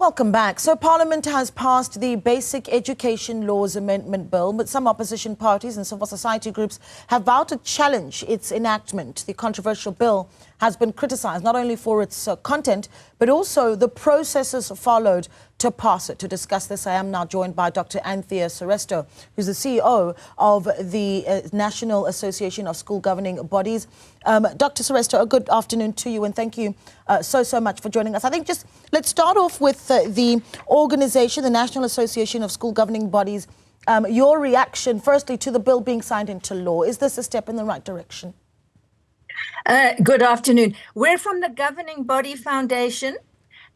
Welcome back. So Parliament has passed the Basic Education Laws Amendment Bill, but some opposition parties and civil society groups have vowed to challenge its enactment. The controversial bill has been criticised not only for its content, but also the processes followed to pass it. To discuss this, I am now joined by Dr. Anthea Cereseto, who's the CEO of the National Association of School Governing Bodies. Dr. Cereseto, a good afternoon to you, and thank you so much for joining us. I think just let's start off with the organisation, the National Association of School Governing Bodies. Your reaction, firstly, to the bill being signed into law. Is this a step in the right direction? Good afternoon. We're from the Governing Body Foundation,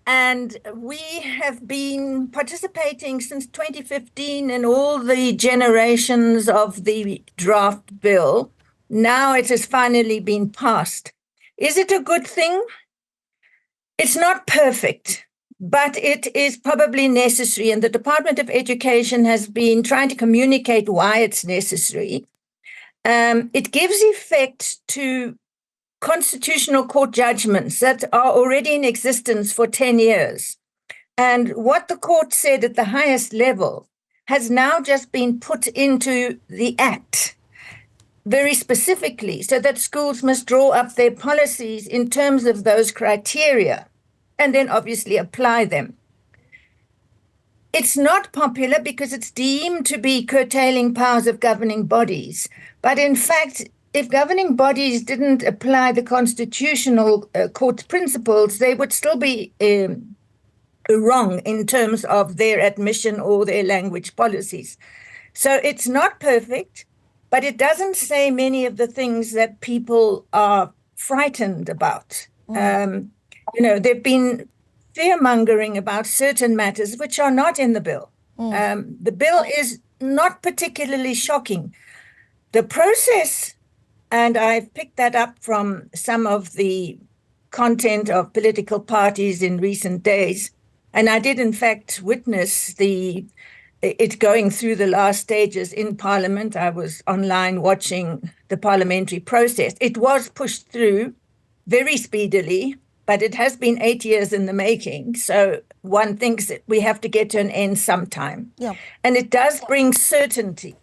and we have been participating since 2015 in all the generations of the draft bill. Now it has finally been passed. Is it a good thing? It's not perfect, but it is probably necessary, and the Department of Education has been trying to communicate why it's necessary. It gives effect to constitutional court judgments that are already in existence for 10 years. And what the court said at the highest level has now just been put into the Act very specifically, so that schools must draw up their policies in terms of those criteria and then obviously apply them. It's not popular because it's deemed to be curtailing powers of governing bodies. But in fact, if governing bodies didn't apply the constitutional court principles, they would still be wrong in terms of their admission or their language policies. So it's not perfect, but it doesn't say many of the things that people are frightened about. There've been fear-mongering about certain matters which are not in the bill. The bill is not particularly shocking. The process, and I've picked that up from some of the content of political parties in recent days, and I did in fact witness it going through the last stages in Parliament. I was online watching the parliamentary process. It was pushed through very speedily, but it has been 8 years in the making. So one thinks that we have to get to an end sometime. Yeah. And it does bring certainty.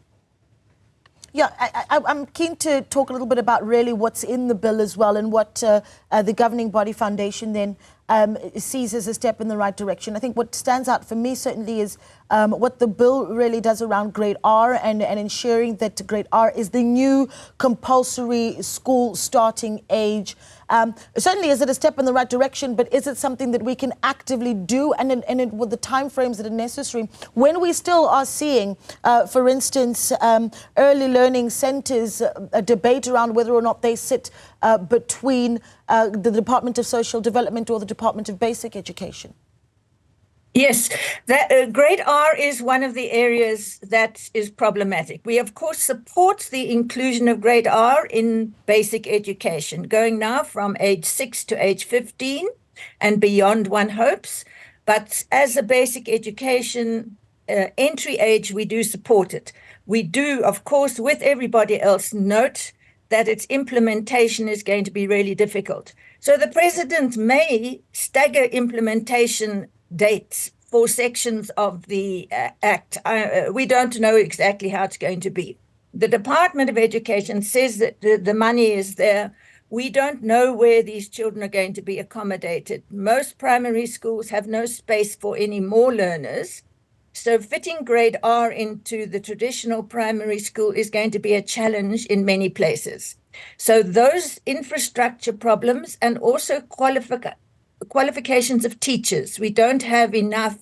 Yeah, I'm keen to talk a little bit about really what's in the bill as well, and what the Governing Body Foundation then sees as a step in the right direction. I think what stands out for me certainly is what the bill really does around grade R and ensuring that grade R is the new compulsory school starting age. Certainly, is it a step in the right direction, but is it something that we can actively do and with the timeframes that are necessary when we still are seeing, for instance, early learning centres, a debate around whether or not they sit between the Department of Social Development or the Department of Basic Education? Yes, grade R is one of the areas that is problematic. We, of course, support the inclusion of grade R in basic education, going now from age 6 to age 15 and beyond, one hopes. But as a basic education entry age, we do support it. We do, of course, with everybody else, note that its implementation is going to be really difficult. So the president may stagger implementation dates for sections of the Act. We don't know exactly how it's going to be. The Department of Education says that the money is there. We don't know where these children are going to be accommodated. Most primary schools have no space for any more learners. So fitting grade R into the traditional primary school is going to be a challenge in many places. So those infrastructure problems and also qualifications of teachers. We don't have enough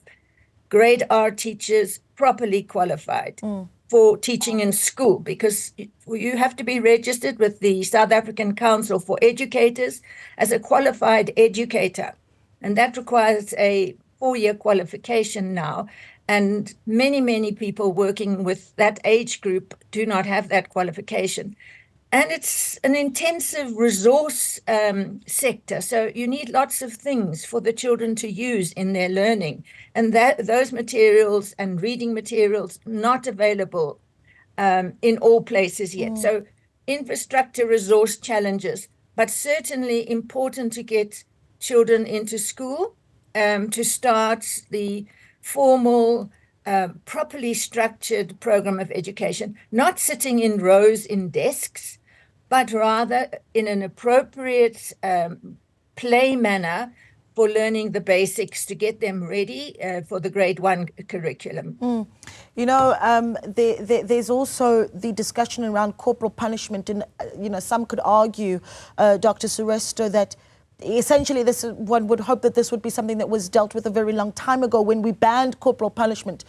grade R teachers properly qualified for teaching in school, because you have to be registered with the South African Council for Educators as a qualified educator. And that requires a 4-year qualification now. And many, many people working with that age group do not have that qualification. And it's an intensive resource sector. So you need lots of things for the children to use in their learning. And those materials and reading materials not available in all places yet. So infrastructure resource challenges, but certainly important to get children into school to start the formal, properly structured program of education, not sitting in rows in desks, but rather in an appropriate play manner for learning the basics to get them ready for the grade 1 curriculum. You know, there's also the discussion around corporal punishment, and some could argue, Dr. Cereseto, that essentially one would hope that this would be something that was dealt with a very long time ago when we banned corporal punishment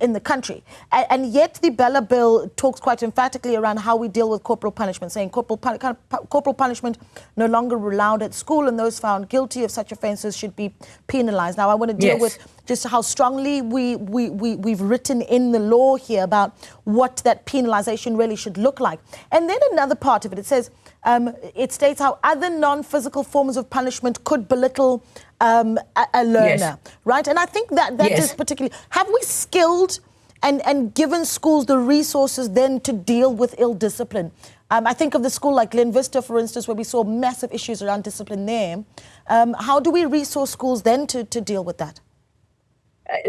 in the country. And yet the Bella Bill talks quite emphatically around how we deal with corporal punishment, saying corporal punishment no longer allowed at school, and those found guilty of such offences should be penalised. Now, I want to deal with just how strongly we've written in the law here about what that penalisation really should look like. And then another part of it, it says, it states how other non-physical forms of punishment could belittle a learner, right? And I think that is particularly, have we skilled and given schools the resources then to deal with ill discipline? I think of the school like Glen Vista, for instance, where we saw massive issues around discipline there. How do we resource schools then to deal with that?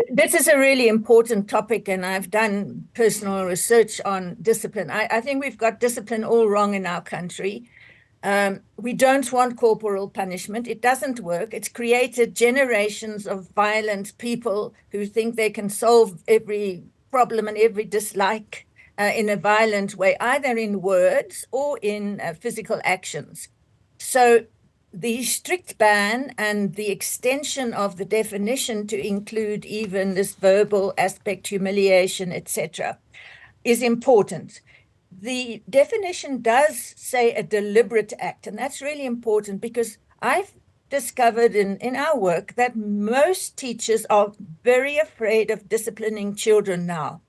This is a really important topic, and I've done personal research on discipline. I think we've got discipline all wrong in our country. We don't want corporal punishment. It doesn't work. It's created generations of violent people who think they can solve every problem and every dislike in a violent way, either in words or in physical actions. So the strict ban and the extension of the definition to include even this verbal aspect, humiliation, etc., is important. The definition does say a deliberate act, and that's really important because I've discovered in our work that most teachers are very afraid of disciplining children now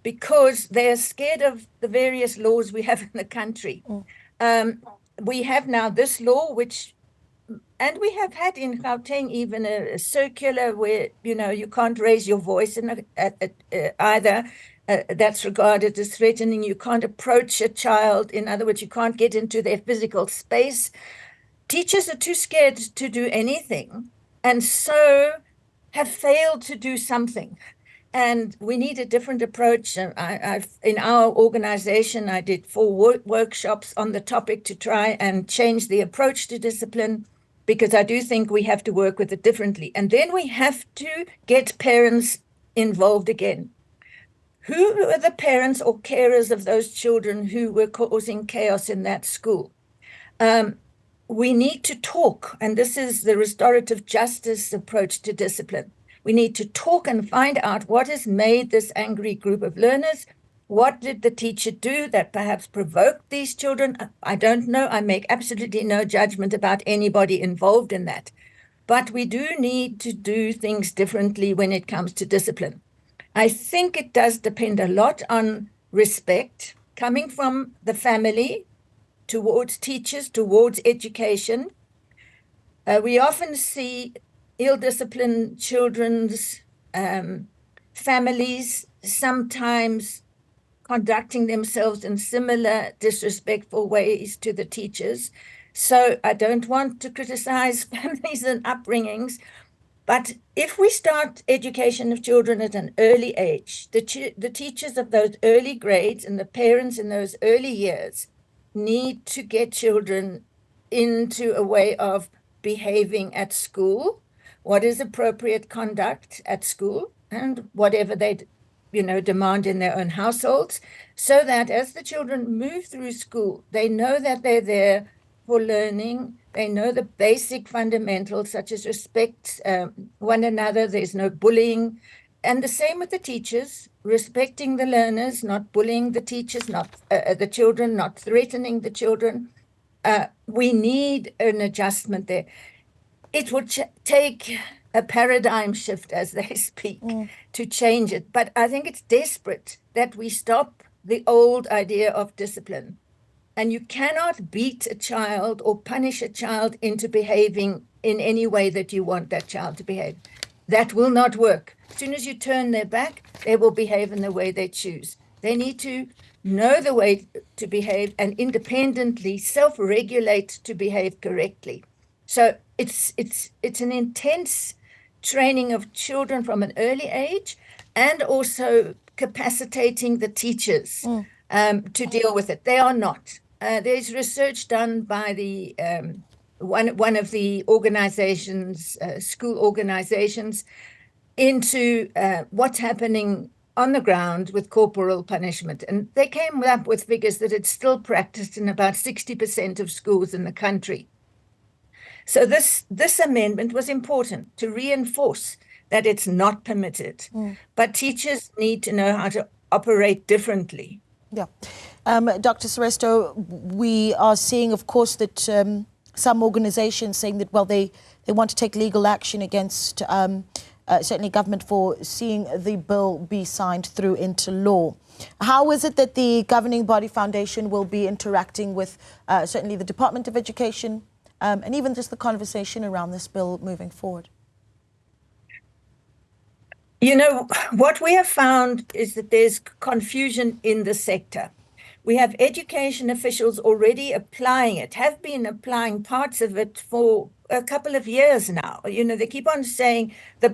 because they're scared of the various laws we have in the country. We have now this law, and we have had in Gauteng even a circular where, you can't raise your voice either. That's regarded as threatening. You can't approach a child. In other words, you can't get into their physical space. Teachers are too scared to do anything, and so have failed to do something. And we need a different approach. In our organization, I did 4 workshops on the topic to try and change the approach to discipline, because I do think we have to work with it differently. And then we have to get parents involved again. Who are the parents or carers of those children who were causing chaos in that school? We need to talk, and this is the restorative justice approach to discipline. We need to talk and find out what has made this angry group of learners. What did the teacher do that perhaps provoked these children? I don't know. I make absolutely no judgment about anybody involved in that. But we do need to do things differently when it comes to discipline. I think it does depend a lot on respect coming from the family towards teachers, towards education. We often see ill-disciplined children's families sometimes conducting themselves in similar disrespectful ways to the teachers. So I don't want to criticize families and upbringings, but if we start education of children at an early age, the teachers of those early grades and the parents in those early years need to get children into a way of behaving at school, what is appropriate conduct at school, and whatever they demand in their own households, so that as the children move through school, they know that they're there for learning. They know the basic fundamentals such as respect one another. There's no bullying. And the same with the teachers, respecting the learners, not bullying the teachers, not the children, not threatening the children. We need an adjustment there. It would take a paradigm shift, as they speak, to change it. But I think it's desperate that we stop the old idea of discipline. And you cannot beat a child or punish a child into behaving in any way that you want that child to behave. That will not work. As soon as you turn their back, they will behave in the way they choose. They need to know the way to behave and independently self-regulate to behave correctly. So it's an intense training of children from an early age, and also capacitating the teachers to deal with it. They are not. There's research done by the one of the organizations, school organizations, into what's happening on the ground with corporal punishment. And they came up with figures that it's still practiced in about 60% of schools in the country. So this amendment was important to reinforce that it's not permitted. But teachers need to know how to operate differently. Yeah. Dr. Cereseto, we are seeing, of course, that some organizations saying that, well, they want to take legal action against certainly government for seeing the bill be signed through into law. How is it that the governing body foundation will be interacting with certainly the Department of Education and even just the conversation around this bill moving forward? You know, what we have found is that there's confusion in the sector. We have education officials already applying it, have been applying parts of it for a couple of years now. You know, they keep on saying the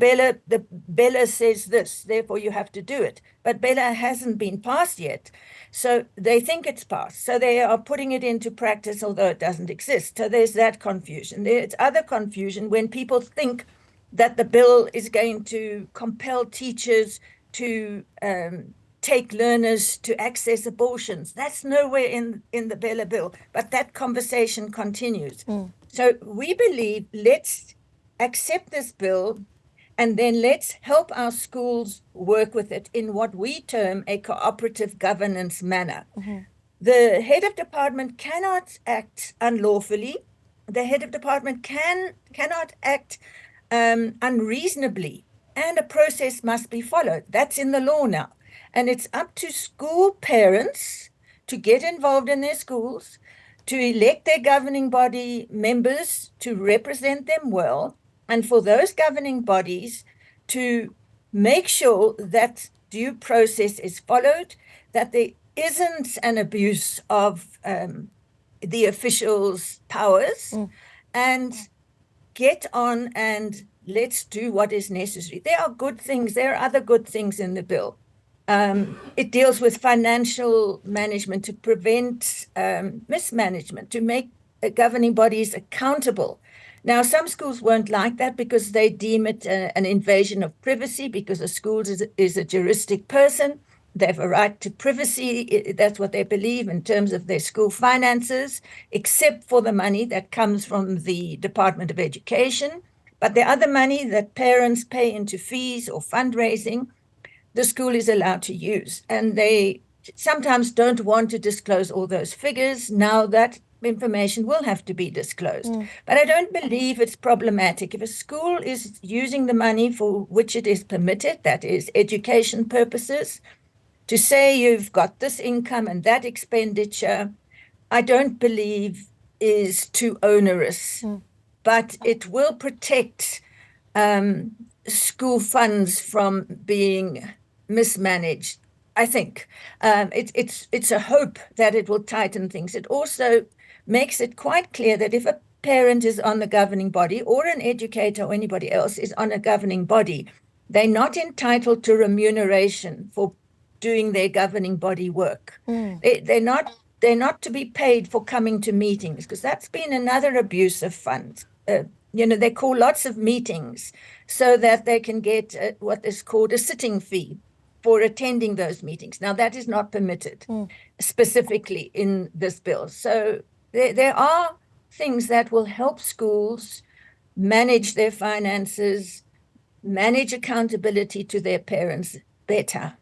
Bella says this, therefore you have to do it. But Bella hasn't been passed yet. So they think it's passed. So they are putting it into practice, although it doesn't exist. So there's that confusion. There's other confusion when people think that the bill is going to compel teachers to take learners to access abortions. That's nowhere in the Bella bill, but that conversation continues. So we believe let's accept this bill and then let's help our schools work with it in what we term a cooperative governance manner. The head of department cannot act unlawfully. The head of department cannot act unreasonably, and a process must be followed. That's in the law now. And it's up to school parents to get involved in their schools, to elect their governing body members to represent them well, and for those governing bodies to make sure that due process is followed, that there isn't an abuse of the officials' powers, and get on and let's do what is necessary. There are good things. There are other good things in the bill. It deals with financial management to prevent mismanagement, to make governing bodies accountable. Now, some schools won't like that because they deem it an invasion of privacy, because a school is a juristic person. They have a right to privacy. That's what they believe in terms of their school finances, except for the money that comes from the Department of Education. But the other money that parents pay into fees or fundraising, the school is allowed to use. And they sometimes don't want to disclose all those figures. Now that information will have to be disclosed. But I don't believe it's problematic. If a school is using the money for which it is permitted, that is education purposes, to say you've got this income and that expenditure, I don't believe is too onerous. But it will protect school funds from being mismanaged, I think. It's a hope that it will tighten things. It also makes it quite clear that if a parent is on the governing body, or an educator or anybody else is on a governing body, they're not entitled to remuneration for doing their governing body work. They're not to be paid for coming to meetings, because that's been another abuse of funds. You know, they call lots of meetings so that they can get what is called a sitting fee for attending those meetings. Now, that is not permitted specifically in this bill. So there are things that will help schools manage their finances, manage accountability to their parents better.